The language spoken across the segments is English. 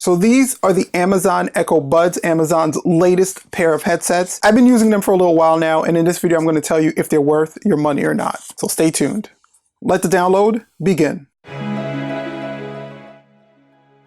So these are the Amazon Echo Buds, Amazon's latest pair of headsets. I've been using them for a little while now, and in this video, I'm going to tell you if they're worth your money or not. So stay tuned. Let the download begin.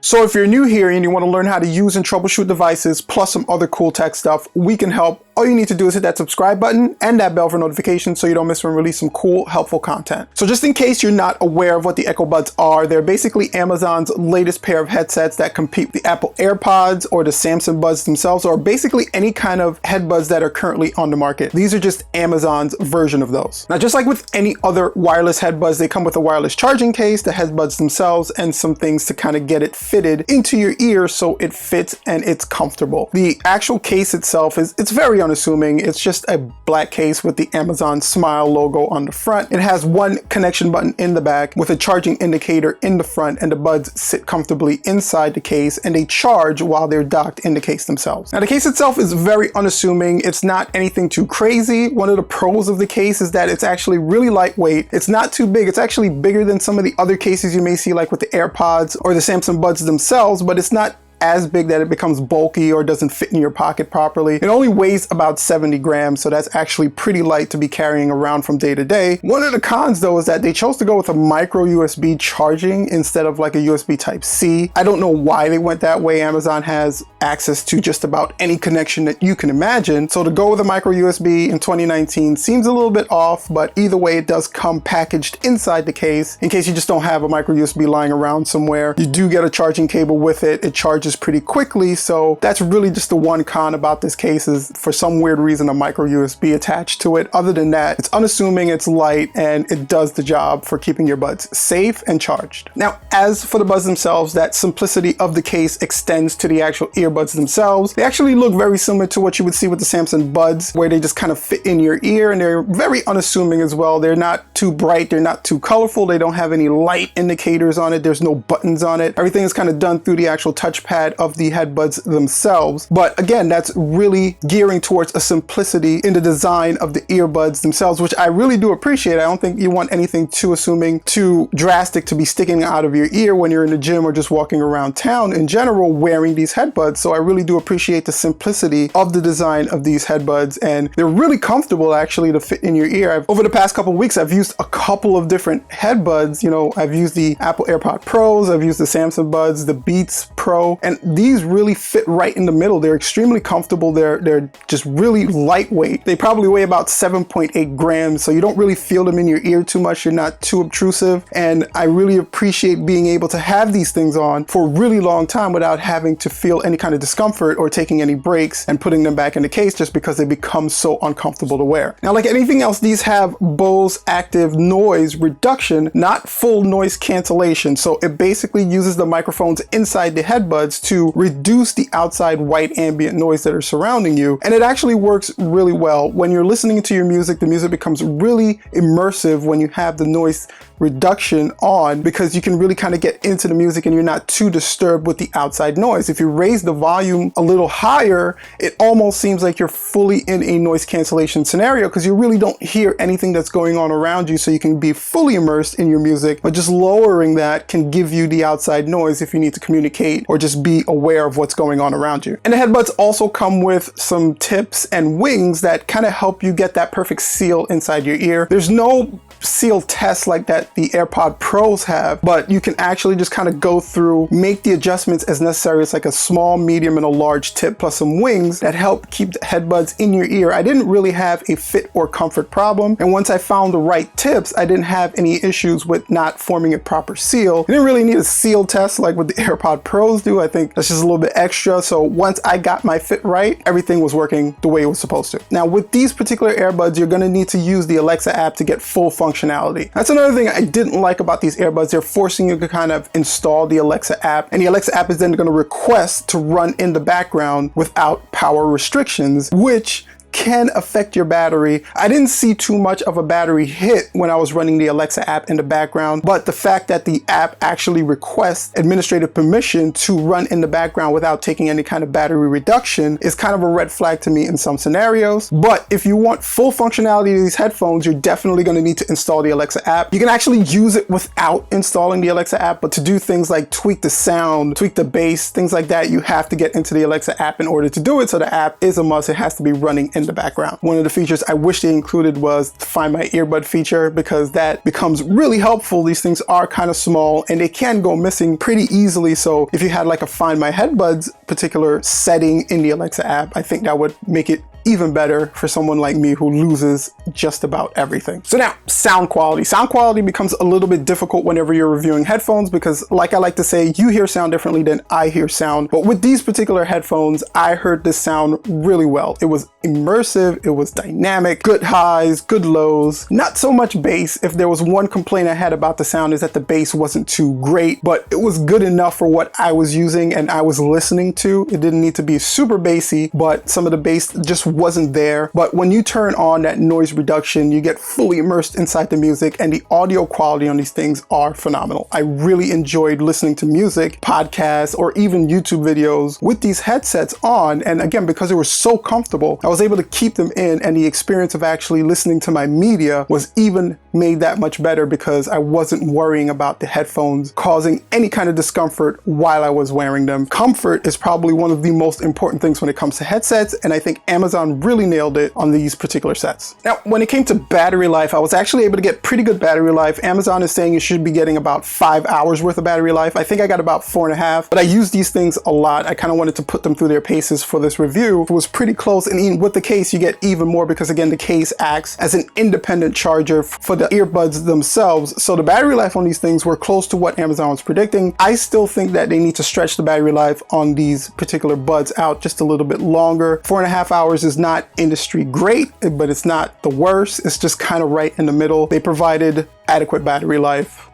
So if you're new here and you want to learn how to use and troubleshoot devices, plus some other cool tech stuff, we can help. All you need to do is hit that subscribe button and that bell for notifications so you don't miss when we release some cool, helpful content. So just in case you're not aware of what the Echo Buds are, they're basically Amazon's latest pair of headsets that compete with the Apple Airpods or the Samsung Buds themselves, or basically any kind of headbuds that are currently on the market. These are just Amazon's version of those. Now, just like with any other wireless headbuds, they come with a wireless charging case, the headbuds themselves, and some things to kind of get it fitted into your ear so it fits and it's comfortable. The actual case itself it's very unassuming. It's just a black case with the Amazon Smile logo on the front. It has one connection button in the back with a charging indicator in the front, and the buds sit comfortably inside the case and they charge while they're docked in the case themselves. Now, the case itself is very unassuming. It's not anything too crazy. One of the pros of the case is that it's actually really lightweight. It's not too big. It's actually bigger than some of the other cases you may see, like with the AirPods or the Samsung Buds themselves, but it's not as big that it becomes bulky or doesn't fit in your pocket properly. It only weighs about 70 grams, so that's actually pretty light to be carrying around from day to day. One of the cons though is that they chose to go with a micro USB charging instead of like a USB type C. I don't know why they went that way. Amazon has access to just about any connection that you can imagine. So to go with a micro USB in 2019 seems a little bit off, but either way, it does come packaged inside the case. In case you just don't have a micro USB lying around somewhere, you do get a charging cable with it. It charges pretty quickly, so that's really just the one con about this case, is for some weird reason a micro USB attached to it. Other than that, it's unassuming, it's light, and it does the job for keeping your buds safe and charged. Now, as for the buds themselves, that simplicity of the case extends to the actual earbuds themselves. They actually look very similar to what you would see with the Samsung Buds, where they just kind of fit in your ear, and they're very unassuming as well. They're not too bright, they're not too colorful, they don't have any light indicators on it, there's no buttons on it. Everything is kind of done through the actual touchpad of the headbuds themselves. But again, that's really gearing towards a simplicity in the design of the earbuds themselves, which I really do appreciate. I don't think you want anything too assuming, too drastic to be sticking out of your ear when you're in the gym or just walking around town in general wearing these headbuds. So I really do appreciate the simplicity of the design of these headbuds, and they're really comfortable actually to fit in your ear. Over the past couple of weeks, I've used a couple of different headbuds. You know, I've used the Apple AirPod Pros, I've used the Samsung Buds, the Beats Pro, and these really fit right in the middle. They're extremely comfortable. They're just really lightweight. They probably weigh about 7.8 grams, so you don't really feel them in your ear too much. You're not too obtrusive, and I really appreciate being able to have these things on for a really long time without having to feel any kind of discomfort or taking any breaks and putting them back in the case just because they become so uncomfortable to wear. Now, like anything else, these have Bose active noise reduction, not full noise cancellation. So it basically uses the microphones inside the headbuds to reduce the outside white ambient noise that are surrounding you. And it actually works really well. When you're listening to your music, the music becomes really immersive when you have the noise reduction on, because you can really kind of get into the music and you're not too disturbed with the outside noise. If you raise the volume a little higher, it almost seems like you're fully in a noise cancellation scenario because you really don't hear anything that's going on around you, so you can be fully immersed in your music. But just lowering that can give you the outside noise if you need to communicate or just be aware of what's going on around you. And the headbuds also come with some tips and wings that kind of help you get that perfect seal inside your ear. There's no seal test like that the AirPod Pros have, but you can actually just kind of go through, make the adjustments as necessary. It's like a small, medium, and a large tip plus some wings that help keep the headbuds in your ear. I didn't really have a fit or comfort problem, and once I found the right tips, I didn't have any issues with not forming a proper seal. I didn't really need a seal test like what the AirPod Pros do. I think that's just a little bit extra. So once I got my fit right, everything was working the way it was supposed to. Now, with these particular earbuds, you're going to need to use the Alexa app to get full functionality. That's another thing I didn't like about these earbuds. They're forcing you to kind of install the Alexa app, and the Alexa app is then going to request to run in the background without power restrictions, which can affect your battery. I didn't see too much of a battery hit when I was running the Alexa app in the background, but the fact that the app actually requests administrative permission to run in the background without taking any kind of battery reduction is kind of a red flag to me in some scenarios. But if you want full functionality of these headphones, you're definitely going to need to install the Alexa app. You can actually use it without installing the Alexa app, but to do things like tweak the sound, tweak the bass, things like that, you have to get into the Alexa app in order to do it. So the app is a must. It has to be running in the background. One of the features I wish they included was the Find My Earbud feature, because that becomes really helpful. These things are kind of small and they can go missing pretty easily. So if you had like a Find My Headbuds particular setting in the Alexa app, I think that would make it even better for someone like me who loses just about everything. So now, sound quality. Sound quality becomes a little bit difficult whenever you're reviewing headphones, because like I like to say, you hear sound differently than I hear sound. But with these particular headphones, I heard this sound really well. It was immersive, it was dynamic, good highs, good lows, not so much bass. If there was one complaint I had about the sound is that the bass wasn't too great, but it was good enough for what I was using and I was listening to. It didn't need to be super bassy, but some of the bass just wasn't there. But when you turn on that noise reduction, you get fully immersed inside the music, and the audio quality on these things are phenomenal. I really enjoyed listening to music, podcasts, or even YouTube videos with these headsets on. And again, because they were so comfortable, I was able to keep them in, and the experience of actually listening to my media was even made that much better because I wasn't worrying about the headphones causing any kind of discomfort while I was wearing them. Comfort is probably one of the most important things when it comes to headsets, and I think Amazon really nailed it on these particular sets. Now, when it came to battery life, I was actually able to get pretty good battery life. Amazon is saying you should be getting about 5 hours worth of battery life. I think I got about 4.5, but I use these things a lot. I kind of wanted to put them through their paces for this review. It was pretty close, and even with the case, you get even more because again, the case acts as an independent charger for the earbuds themselves. So the battery life on these things were close to what Amazon was predicting. I still think that they need to stretch the battery life on these particular buds out just a little bit longer. 4.5 hours is not industry great, but it's not the worst. It's just kind of right in the middle. They provided adequate battery life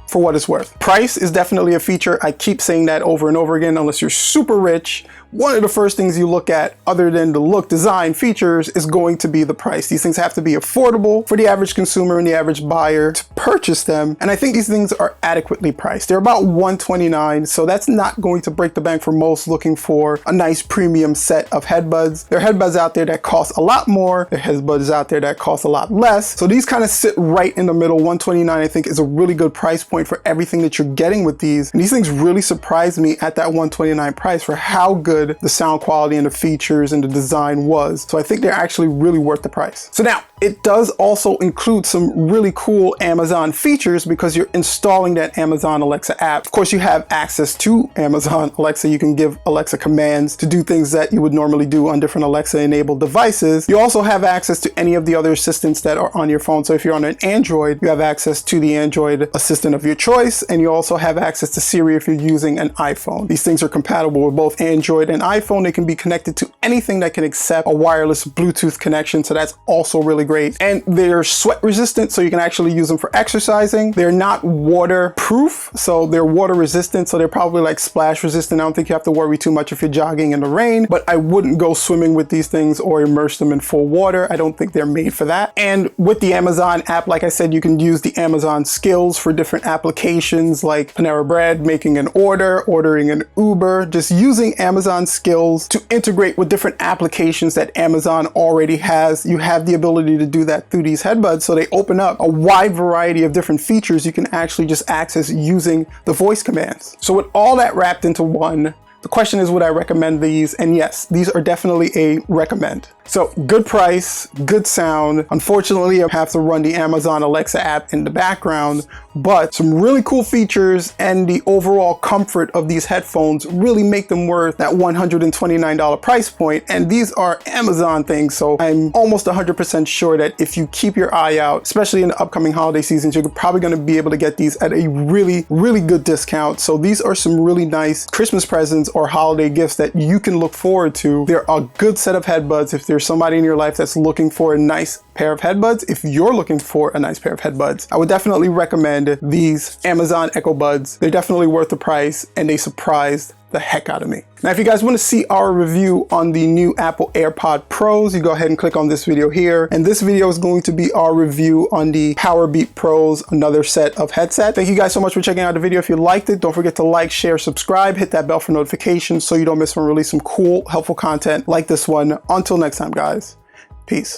for what it's worth. Price is definitely a feature. I keep saying that over and over again. Unless you're super rich, one of the first things you look at, other than the look, design, features, is going to be the price. These things have to be affordable for the average consumer and the average buyer to purchase them. And I think these things are adequately priced. They're about $129, so that's not going to break the bank for most looking for a nice premium set of headbuds. There are headbuds out there that cost a lot more. There are headbuds out there that cost a lot less. So these kind of sit right in the middle. $129, I think, is a really good price point for everything that you're getting with these. And these things really surprised me at that $129 price for how good the sound quality and the features and the design was. So I think they're actually really worth the price. So now, it does also include some really cool Amazon features because you're installing that Amazon Alexa app. Of course, you have access to Amazon Alexa. You can give Alexa commands to do things that you would normally do on different Alexa enabled devices. You also have access to any of the other assistants that are on your phone. So if you're on an Android, you have access to the Android assistant of your choice, and you also have access to Siri if you're using an iPhone. These things are compatible with both Android and iPhone. They can be connected to anything that can accept a wireless Bluetooth connection. So that's also really great. And they're sweat resistant, so you can actually use them for exercising. They're not waterproof, so they're water resistant. So they're probably like splash resistant. I don't think you have to worry too much if you're jogging in the rain, but I wouldn't go swimming with these things or immerse them in full water. I don't think they're made for that. And with the Amazon app, like I said, you can use the Amazon skills for different applications like Panera Bread, making an order, ordering an Uber, just using Amazon skills to integrate with different applications that Amazon already has. You have the ability to do that through these headbuds, so they open up a wide variety of different features you can actually just access using the voice commands. So with all that wrapped into one, the question is, would I recommend these? And yes, these are definitely a recommend. So good price, good sound. Unfortunately, I have to run the Amazon Alexa app in the background, but some really cool features and the overall comfort of these headphones really make them worth that $129 price point. And these are Amazon things, so I'm almost 100% sure that if you keep your eye out, especially in the upcoming holiday seasons, you're probably going to be able to get these at a really, really good discount. So these are some really nice Christmas presents or holiday gifts that you can look forward to. They're a good set of headbuds if there's somebody in your life that's looking for a nice pair of headbuds. If you're looking for a nice pair of headbuds, I would definitely recommend these Amazon Echo Buds. They're definitely worth the price, and they surprised the heck out of me. Now, if you guys want to see our review on the new Apple AirPod Pros, you go ahead and click on this video here. And this video is going to be our review on the PowerBeats Pros, another set of headsets. Thank you guys so much for checking out the video. If you liked it, don't forget to like, share, subscribe, hit that bell for notifications so you don't miss when we release some cool, helpful content like this one. Until next time, guys. Peace.